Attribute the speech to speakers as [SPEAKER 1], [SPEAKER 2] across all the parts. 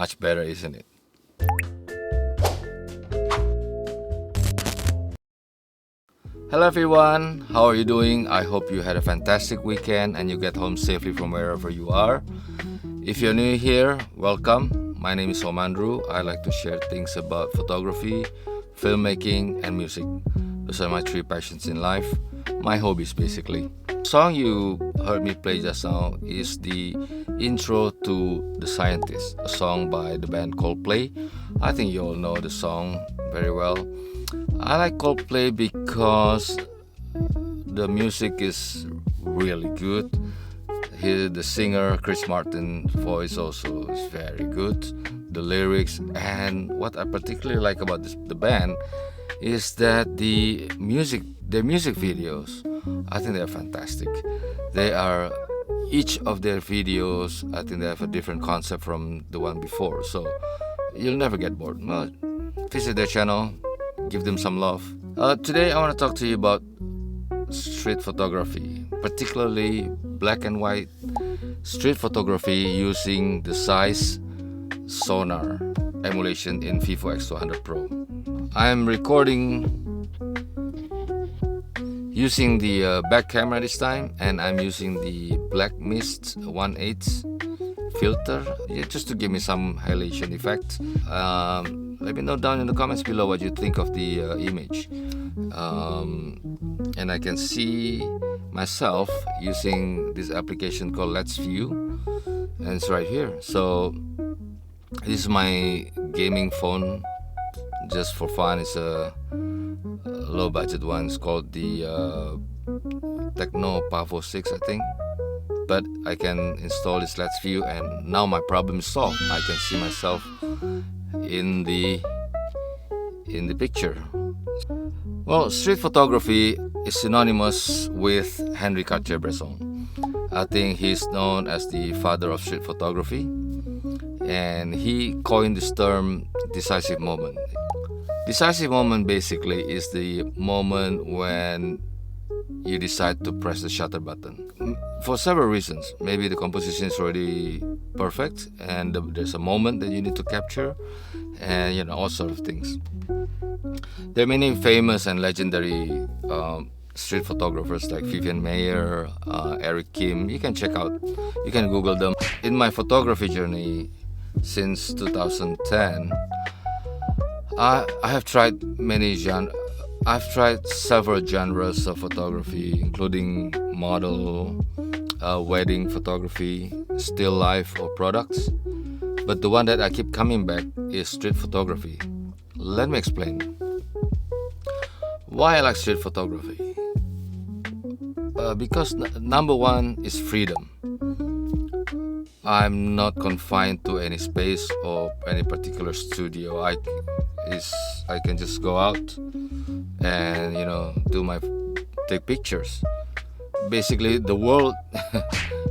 [SPEAKER 1] Much better, isn't it? Hello everyone, how are you doing? I hope you had a fantastic weekend and you get home safely from wherever you are. If you're new here, welcome. My name is Omandru. I like to share things about photography, filmmaking, and music. Those are my three passions in life, my hobbies basically. The song you heard me play just now is the intro to The Scientist, a song by the band Coldplay. I think you all know the song very well. I like Coldplay because the music is really good. The singer Chris Martin's voice also is very good. The lyrics, and what I particularly like about the band is that their music videos, I think they're fantastic. Each of their videos, I think they have a different concept from the one before, so you'll never get bored. Well, visit their channel, give them some love. Today I want to talk to you about street photography, particularly black and white street photography using the Zeiss Sonnar emulation in Vivo X200 Pro. I'm recording using the back camera this time, and I'm using the Black Mist 1/8 filter, just to give me some halation effect. Let me know down in the comments below what you think of the image. And I can see myself using this application called Let's View, and it's right here. So this is my gaming phone, just for fun. It's a low budget one. It's called the Techno Pavo 6, I think. But I can install this Let's View, and now my problem is solved. I can see myself in the picture. Well, street photography is synonymous with Henri Cartier-Bresson. I think he's known as the father of street photography, and he coined this term decisive moment. Decisive moment basically is the moment when you decide to press the shutter button. For several reasons. Maybe the composition is already perfect and there's a moment that you need to capture, and all sorts of things. There are many famous and legendary street photographers like Vivian Mayer, Eric Kim. You can Google them. In my photography journey since 2010, I have tried I've tried several genres of photography, including model, wedding photography, still life, or products. But the one that I keep coming back is street photography. Let me explain why I like street photography. Because number one is freedom. I'm not confined to any space or any particular studio. I can just go out and take pictures. Basically, the world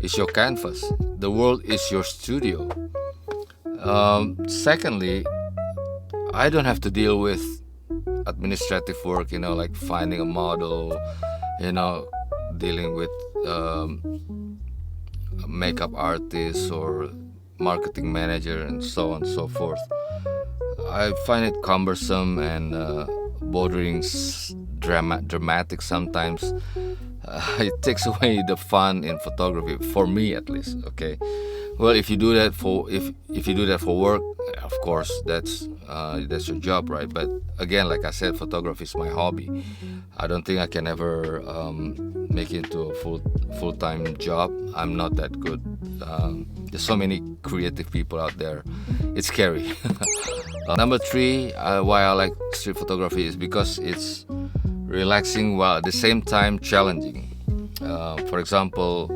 [SPEAKER 1] is your canvas. The world is your studio. Secondly, I don't have to deal with administrative work, like finding a model, dealing with makeup artists or marketing manager, and so on and so forth. I find it cumbersome and bordering dramatic sometimes. It takes away the fun in photography, for me at least. Okay, well, if you do that for work, of course that's your job, right? But again, like I said, photography is my hobby. I don't think I can ever make it into a full-time job. I'm not that good. There's so many creative people out there. It's scary. Number three, why I like street photography is because it's relaxing while at the same time challenging. For example,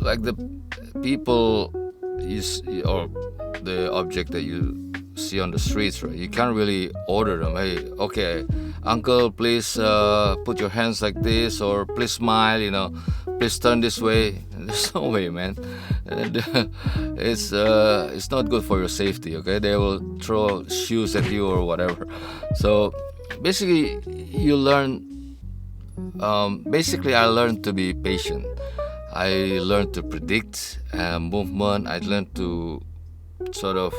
[SPEAKER 1] like the people or the object that you see on the streets, right? You can't really order them. Hey, okay, uncle, please put your hands like this, or please smile, please turn this way. There's no way, man. It's not good for your safety. Okay, they will throw shoes at you or whatever. So basically, you learn. I learned to be patient. I learned to predict movement. I learned to sort of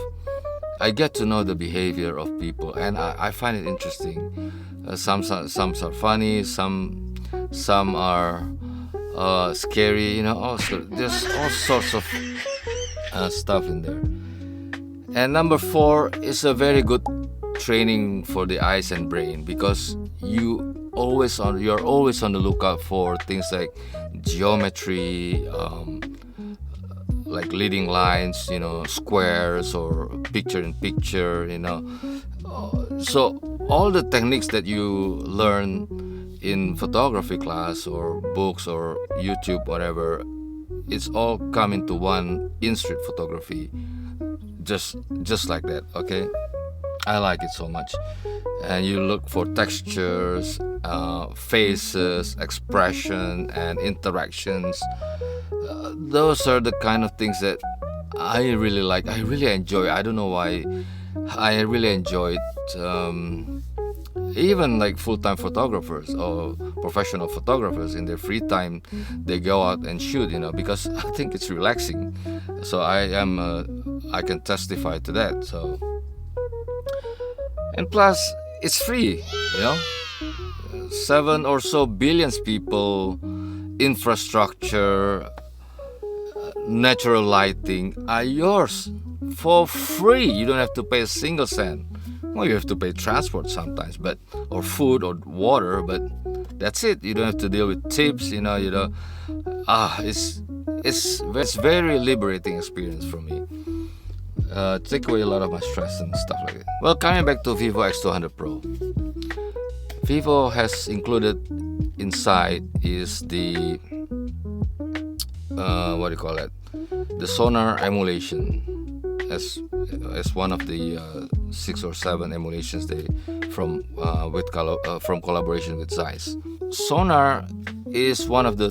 [SPEAKER 1] I get to know the behavior of people, and I find it interesting. Some are funny, some are scary. Also there's all sorts of stuff in there. And number four is a very good training for the eyes and brain, because you're always on the lookout for things like geometry, like leading lines, squares or picture in picture, So all the techniques that you learn in photography class or books or YouTube, whatever, it's all come into one in street photography, just like that. Okay, I like it so much. And you look for textures, faces, expression, and interactions. Those are the kind of things that I really like. I really enjoy. I don't know why. I really enjoy it. Even like full-time photographers or professional photographers, in their free time, they go out and shoot. Because I think it's relaxing. So I can testify to that. So, and plus, it's free. 7 or so billions people, infrastructure, natural lighting are yours for free. You don't have to pay a single cent. Well, you have to pay transport sometimes, or food or water, but that's it. You don't have to deal with tips. It's very liberating experience for me. Take away a lot of my stress and stuff like that. Well, coming back to Vivo X200 Pro, Vivo has included inside is the what do you call it? The Sonnar emulation, as one of the 6 or 7 emulations from collaboration with Zeiss. Sonnar is one of the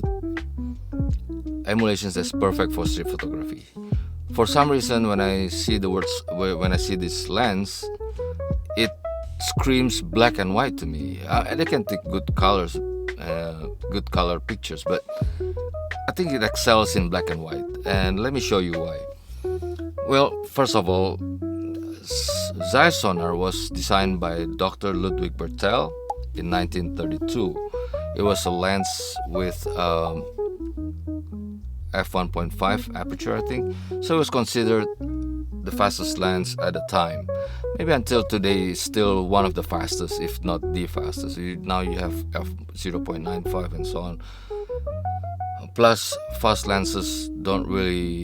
[SPEAKER 1] emulations that's perfect for street photography. For some reason, when I see this lens, it screams black and white to me. They can take good colors, good color pictures, but I think it excels in black and white. And let me show you why. Well, first of all, Zeiss Sonnar was designed by Dr. Ludwig Bertel in 1932. It was a lens with f1.5 aperture, I think. So it was considered the fastest lens at the time. Maybe until today, it's still one of the fastest, if not the fastest. Now you have f0.95 and so on. Plus, fast lenses don't really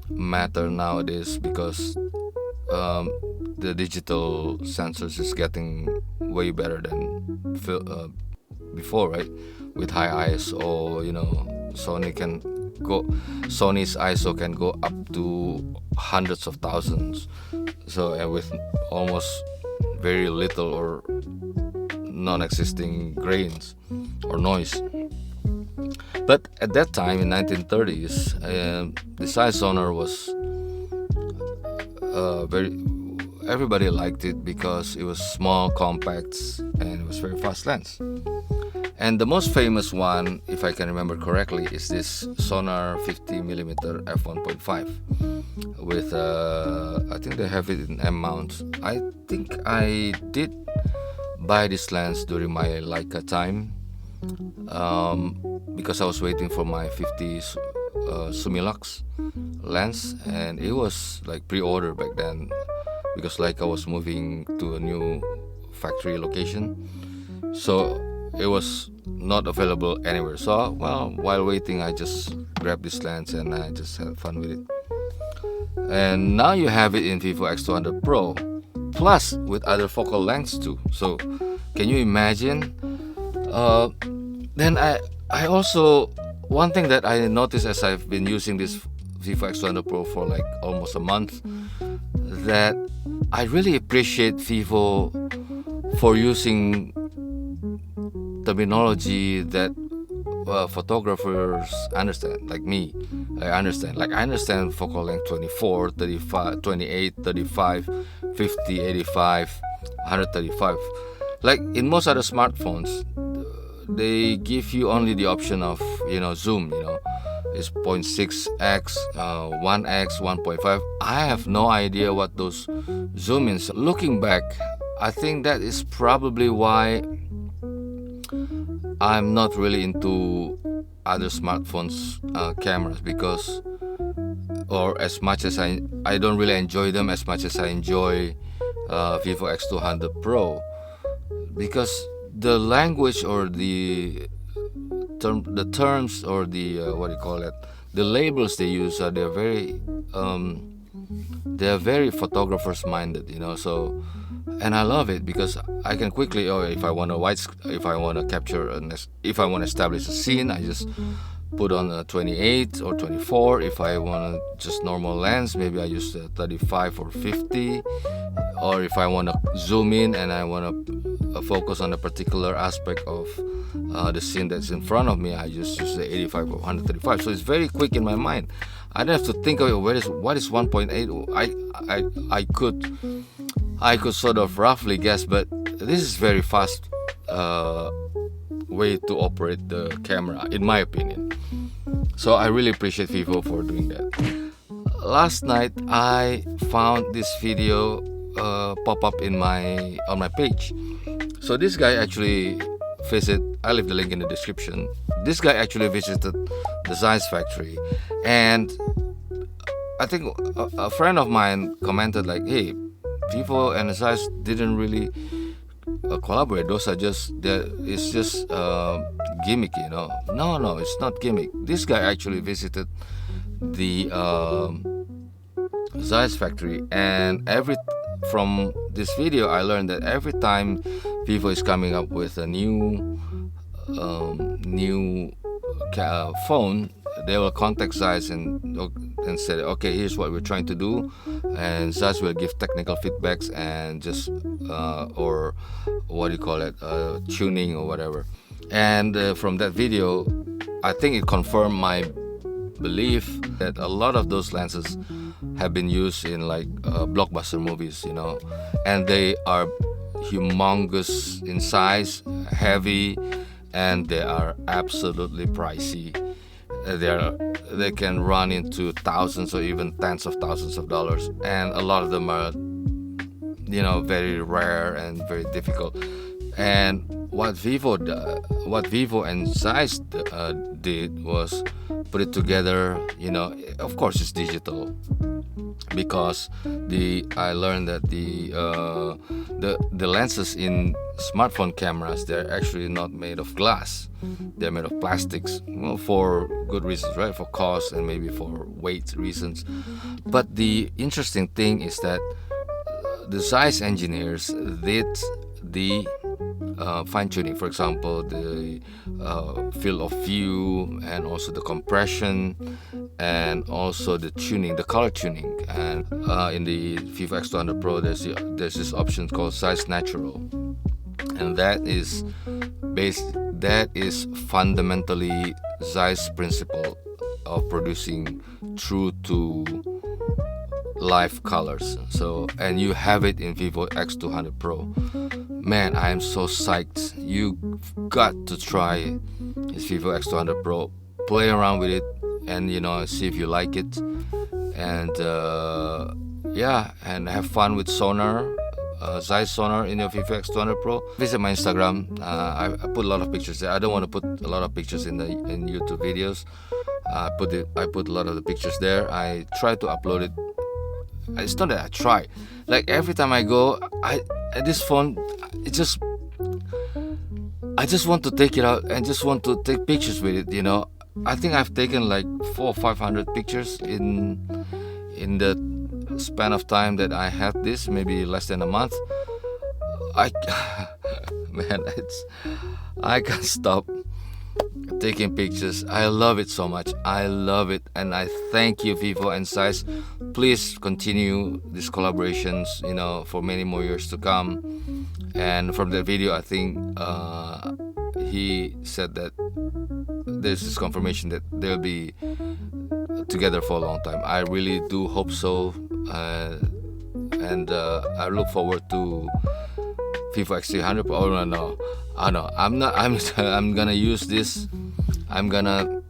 [SPEAKER 1] matter nowadays, because the digital sensors is getting way better than before, right? With high ISO, Sony's ISO can go up to hundreds of thousands. So with almost very little or non-existing grains or noise. But at that time, in 1930s, the Zeiss Sonnar was everybody liked it because it was small, compact, and it was very fast lens. And the most famous one, if I can remember correctly, is this Sonnar 50mm f1.5 with I think they have it in M mount. I think I did buy this lens during my Leica time, because I was waiting for my 50 Sumilux lens, and it was like pre-order back then, because Leica was moving to a new factory location, so it was not available anywhere. So, well, while waiting, I just grabbed this lens and I just had fun with it. And now you have it in Vivo X200 Pro, plus with other focal lengths too. So, can you imagine? Then I also, one thing that I noticed as I've been using this Vivo X200 Pro for like almost a month, that I really appreciate Vivo for using terminology that photographers understand, like me. I understand focal length 24, 35, 28, 35, 50, 85, 135. Like in most other smartphones, they give you only the option of, zoom. It's 0.6x, 1x, 1.5. I have no idea what those zoom ins. Looking back, I think that is probably why I'm not really into other smartphones cameras, because, or as much as I don't really enjoy them as much as I enjoy Vivo X200 Pro, because the language or the terms or the what do you call it, the labels they use they're very photographers minded, so. And I love it because I can quickly, if I want to capture if I want to establish a scene, I just put on a 28 or 24. If I want to just normal lens, maybe I use 35 or 50. Or if I want to zoom in and I want to focus on a particular aspect of the scene that's in front of me, I just use the 85 or 135. So it's very quick in my mind. I don't have to think of it. What is 1.8? I could sort of roughly guess, but this is very fast way to operate the camera, in my opinion. So I really appreciate Vivo for doing that. Last night I found this video pop up on my page. So this guy actually I leave the link in the description. This guy actually visited the Zeiss factory, and I think a friend of mine commented like, "Hey, Vivo and Zeiss didn't really collaborate. It's just gimmick, No, it's not gimmick. This guy actually visited the Zeiss factory, and from this video I learned that every time Vivo is coming up with a new phone, they will contact Zeiss and say, okay, here's what we're trying to do, and Zeiss will give technical feedbacks and just or what do you call it, tuning or whatever. And from that video, I think it confirmed my belief that a lot of those lenses have been used in like blockbuster movies, and they are humongous in size, heavy, and they are absolutely pricey. They can run into thousands or even tens of thousands of dollars, and a lot of them are very rare and very difficult. And what Vivo and Zeiss did was put it together. Of course it's digital, because I learned that the lenses in smartphone cameras, they're actually not made of glass. They're made of plastics, for good reasons, right? For cost and maybe for weight reasons. But the interesting thing is that the Zeiss engineers did the fine-tuning. For example, the field of view, and also the compression, and also the tuning, the color tuning. And in the Vivo X200 Pro, there's this option called Zeiss Natural, and that is fundamentally Zeiss principle of producing true to life colors. So, and you have it in Vivo X200 Pro. Man, I am so psyched. You got to try this Vivo X200 Pro. Play around with it, and see if you like it. And and have fun with Sonnar, Zeiss Sonnar in your Vivo X200 Pro. Visit my Instagram. I put a lot of pictures there. I don't want to put a lot of pictures in YouTube videos. I put a lot of the pictures there. I try to upload it. It's not that I try. Like every time I go, this phone, I just want to take it out and just want to take pictures with it. I think I've taken like 400 or 500 pictures in the span of time that I had this, maybe less than a month. Man, I can't stop taking pictures. I love it so much. I love it, and I thank you, Vivo and Zeiss. Please continue these collaborations, for many more years to come. And from that video, I think he said that there's this confirmation that they'll be together for a long time. I really do hope so, and I look forward to Vivo X200 Pro. Oh no, I'm not. I'm gonna use this. I'm gonna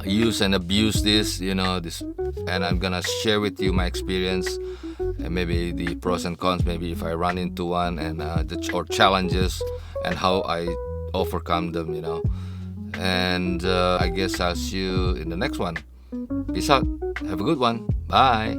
[SPEAKER 1] use and abuse this, this, and I'm gonna share with you my experience and maybe the pros and cons, maybe if I run into one, and or challenges and how I overcome them, And I guess I'll see you in the next one. Peace out. Have a good one. Bye.